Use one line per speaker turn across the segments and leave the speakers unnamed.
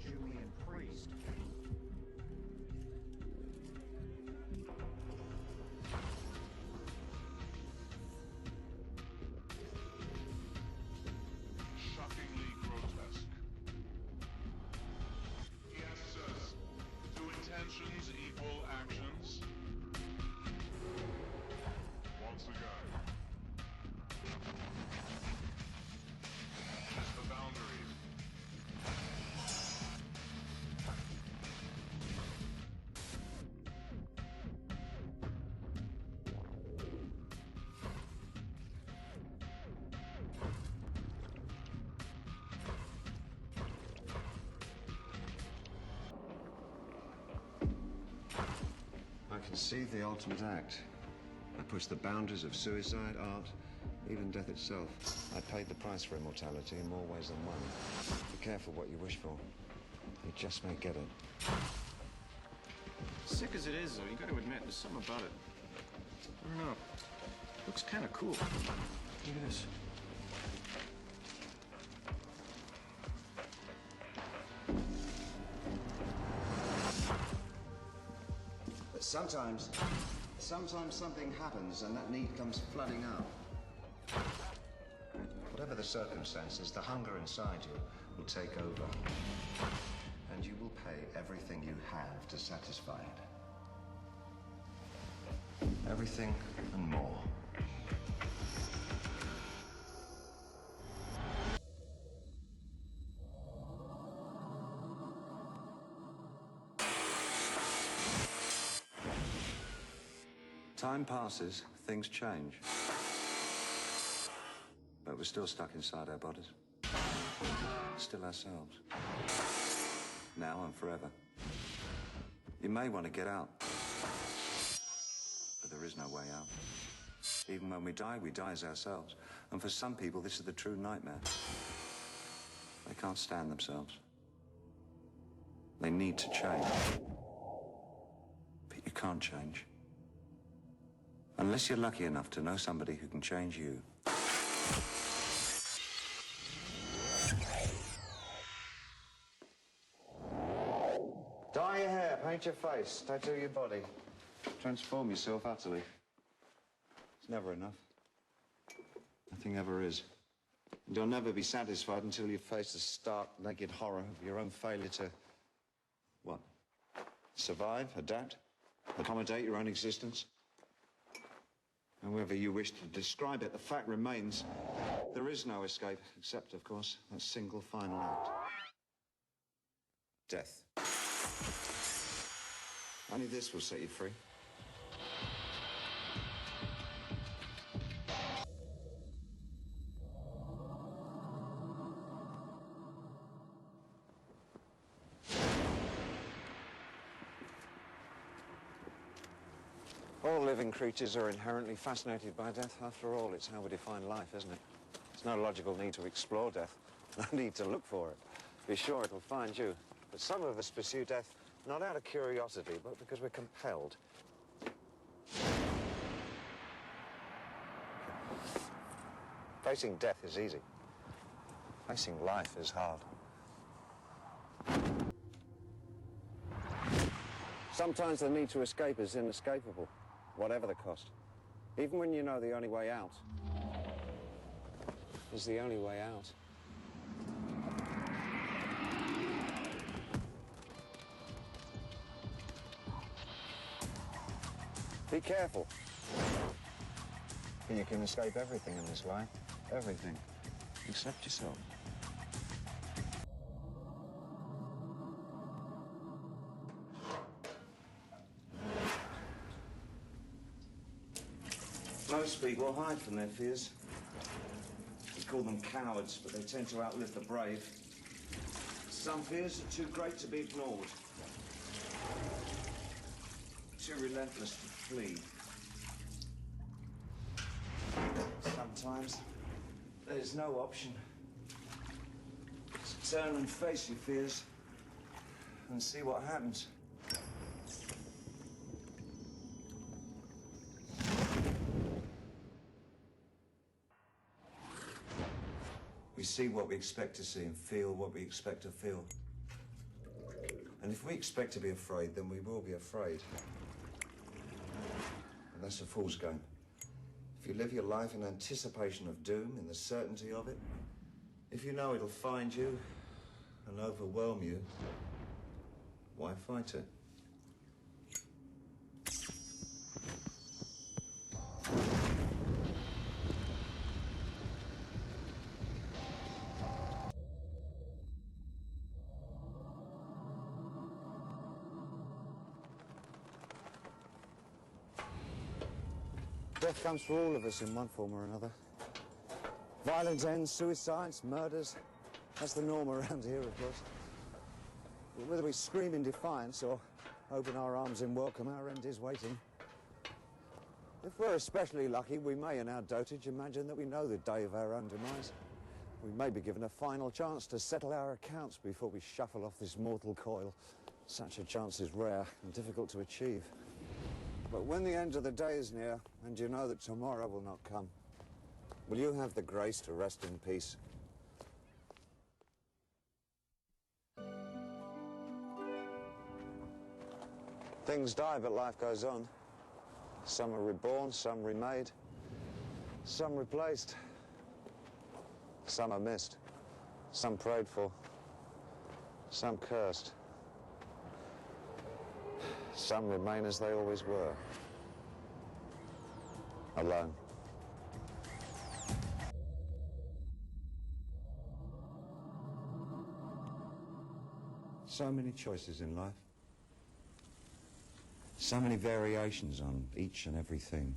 Julian priest.
Shockingly grotesque. Yes, says, do intentions equal actions? Once again. Test the boundaries.
I conceive the ultimate act. I push the boundaries of suicide, art, even death itself. I paid the price for immortality in more ways than one. Be careful what you wish for. You just may get it.
Sick as it is, though, you gotta admit, there's something about it. I don't know. Looks kind of cool. Look at this.
But sometimes something happens and that need comes flooding out. Whatever the circumstances, the hunger inside you will take over. And you will pay everything you have to satisfy it. Everything and more. Time passes, things change. But we're still stuck inside our bodies. Still ourselves. Now and forever. You may want to get out. But there is no way out. Even when we die as ourselves. And for some people, this is the true nightmare. They can't stand themselves. They need to change. But you can't change. Unless you're lucky enough to know somebody who can change you. Dye your hair, paint your face, tattoo your body. Transform yourself utterly. It's never enough. Nothing ever is. And you'll never be satisfied until you face the stark, naked horror of your own failure to... what? Survive, adapt, accommodate your own existence? However you wish to describe it, the fact remains there is no escape, except, of course, that single final act. Death. Only this will set you free. All living creatures are inherently fascinated by death. After all, it's how we define life, isn't it? There's no logical need to explore death, no need to look for it. Be sure it'll find you. But some of us pursue death not out of curiosity, but because we're compelled. Facing death is easy. Facing life is hard. Sometimes the need to escape is inescapable, whatever the cost. Even when you know the only way out is the only way out. Be careful. You can escape everything in this life. Everything. Except yourself. Most people hide from their fears. We call them cowards, but they tend to outlive the brave. Some fears are too great to be ignored. Too relentless to flee. Sometimes there's no option. Just turn and face your fears and see what happens. We see what we expect to see and feel what we expect to feel. And if we expect to be afraid, then we will be afraid. And that's a fool's game. If you live your life in anticipation of doom, in the certainty of it, if you know it'll find you and overwhelm you, why fight it? Death comes for all of us in one form or another. Violent ends, suicides, murders. That's the norm around here, of course. But whether we scream in defiance or open our arms in welcome, our end is waiting. If we're especially lucky, we may, in our dotage, imagine that we know the day of our own demise. We may be given a final chance to settle our accounts before we shuffle off this mortal coil. Such a chance is rare and difficult to achieve. But when the end of the day is near, and you know that tomorrow will not come, will you have the grace to rest in peace? Things die, but life goes on. Some are reborn, some remade, some replaced. Some are missed, some prayed for, some cursed. Some remain as they always were, alone. So many choices in life. So many variations on each and everything.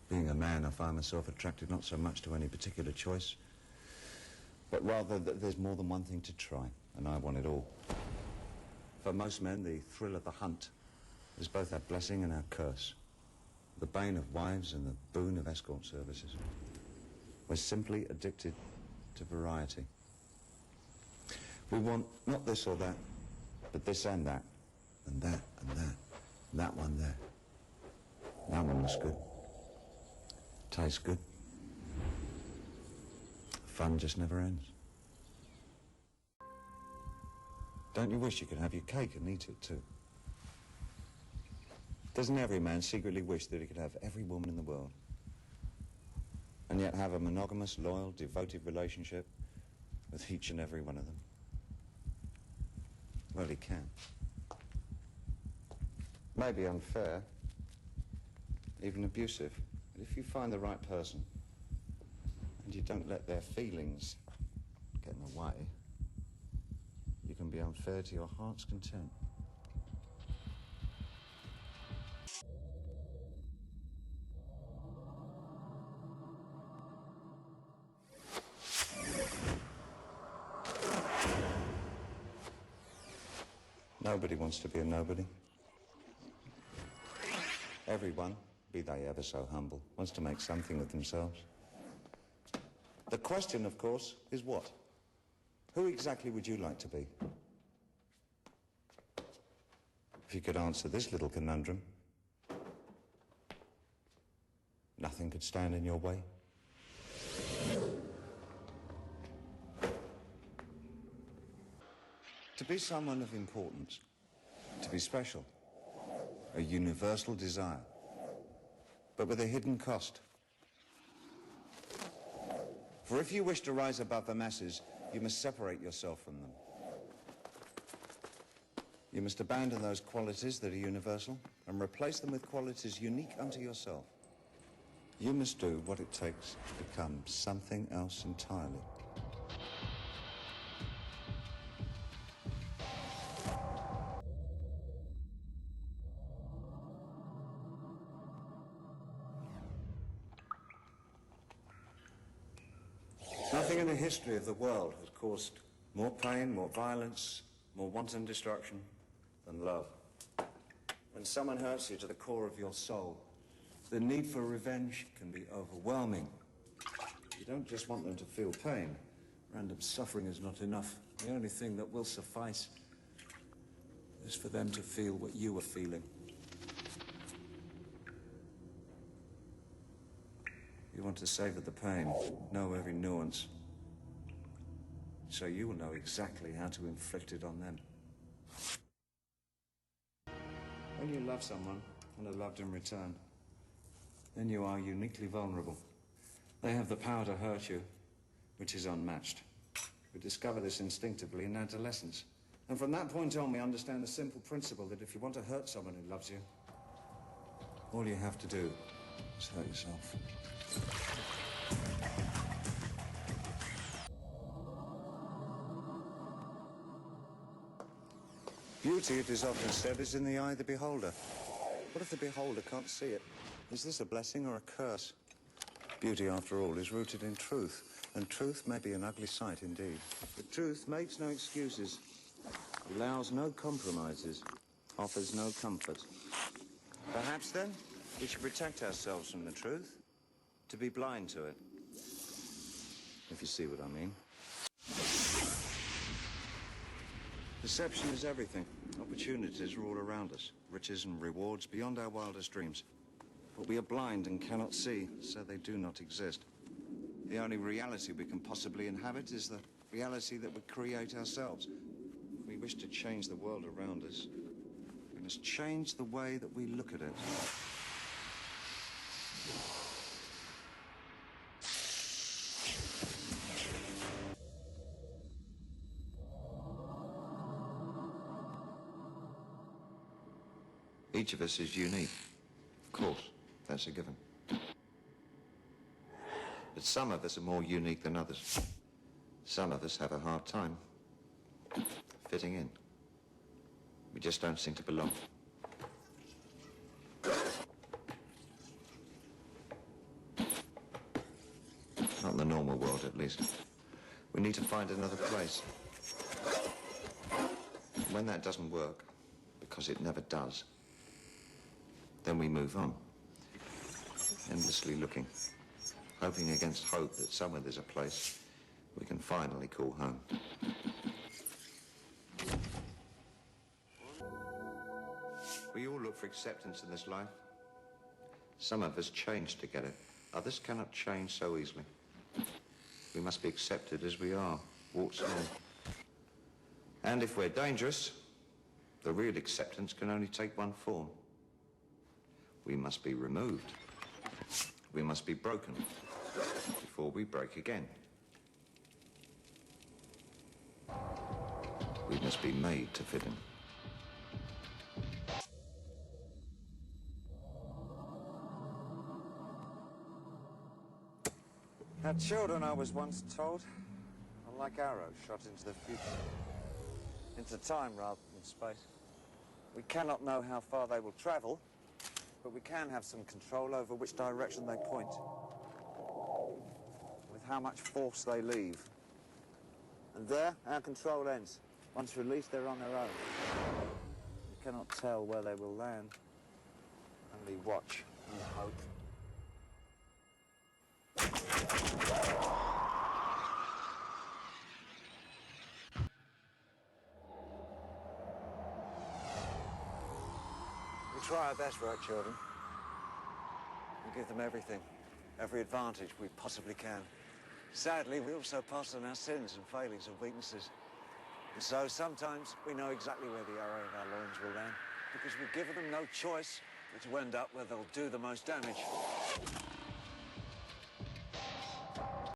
Being a man, I find myself attracted not so much to any particular choice, but rather that there's more than one thing to try, and I want it all. For most men, the thrill of the hunt is both our blessing and our curse, the bane of wives and the boon of escort services. We're simply addicted to variety. We want not this or that, but this and that, and that and that, and that one there. That one looks good. Tastes good. Fun just never ends. Don't you wish you could have your cake and eat it too? Doesn't every man secretly wish that he could have every woman in the world, and yet have a monogamous, loyal, devoted relationship with each and every one of them? Well, he can. Maybe unfair, even abusive, but if you find the right person and you don't let their feelings get in the way, you can be unfair to your heart's content. Nobody wants to be a nobody. Everyone, be they ever so humble, wants to make something of themselves. The question, of course, is what? Who exactly would you like to be? If you could answer this little conundrum, nothing could stand in your way. To be someone of importance, to be special, a universal desire, but with a hidden cost. For if you wish to rise above the masses, you must separate yourself from them. You must abandon those qualities that are universal and replace them with qualities unique unto yourself. You must do what it takes to become something else entirely. Nothing in the history of the world has caused more pain, more violence, more wanton destruction than love. When someone hurts you to the core of your soul, the need for revenge can be overwhelming. You don't just want them to feel pain. Random suffering is not enough. The only thing that will suffice is for them to feel what you are feeling. You want to savor the pain, know every nuance, so you will know exactly how to inflict it on them. When you love someone and are loved in return, then you are uniquely vulnerable. They have the power to hurt you, which is unmatched. We discover this instinctively in adolescence. And from that point on, we understand the simple principle that if you want to hurt someone who loves you, all you have to do is hurt yourself. Beauty, it is often said, is in the eye of the beholder. What if the beholder can't see it? Is this a blessing or a curse? Beauty, after all, is rooted in truth, and truth may be an ugly sight indeed. But truth makes no excuses, allows no compromises, offers no comfort. Perhaps, then, we should protect ourselves from the truth, to be blind to it, if you see what I mean. Perception is everything. Opportunities are all around us, riches and rewards beyond our wildest dreams. But we are blind and cannot see, so they do not exist. The only reality we can possibly inhabit is the reality that we create ourselves. If we wish to change the world around us, we must change the way that we look at it. Each of us is unique. Of course, that's a given. But some of us are more unique than others. Some of us have a hard time fitting in. We just don't seem to belong. Not in the normal world, at least. We need to find another place. When that doesn't work, because it never does, then we move on, endlessly looking, hoping against hope that somewhere there's a place we can finally call home. We all look for acceptance in this life. Some of us change to get it. Others cannot change so easily. We must be accepted as we are, warts and all. And if we're dangerous, the real acceptance can only take one form. We must be removed. We must be broken before we break again. We must be made to fit in. Now, children, I was once told, are like arrows shot into the future. Into time rather than space. We cannot know how far they will travel, but we can have some control over which direction they point, with how much force they leave. And there, our control ends. Once released, they're on their own. We cannot tell where they will land, only watch and hope. We try our best for our children. We give them everything, every advantage we possibly can. Sadly, we also pass on our sins and failings and weaknesses. And so sometimes we know exactly where the arrow of our loins will land, because we've given them no choice but to end up where they'll do the most damage.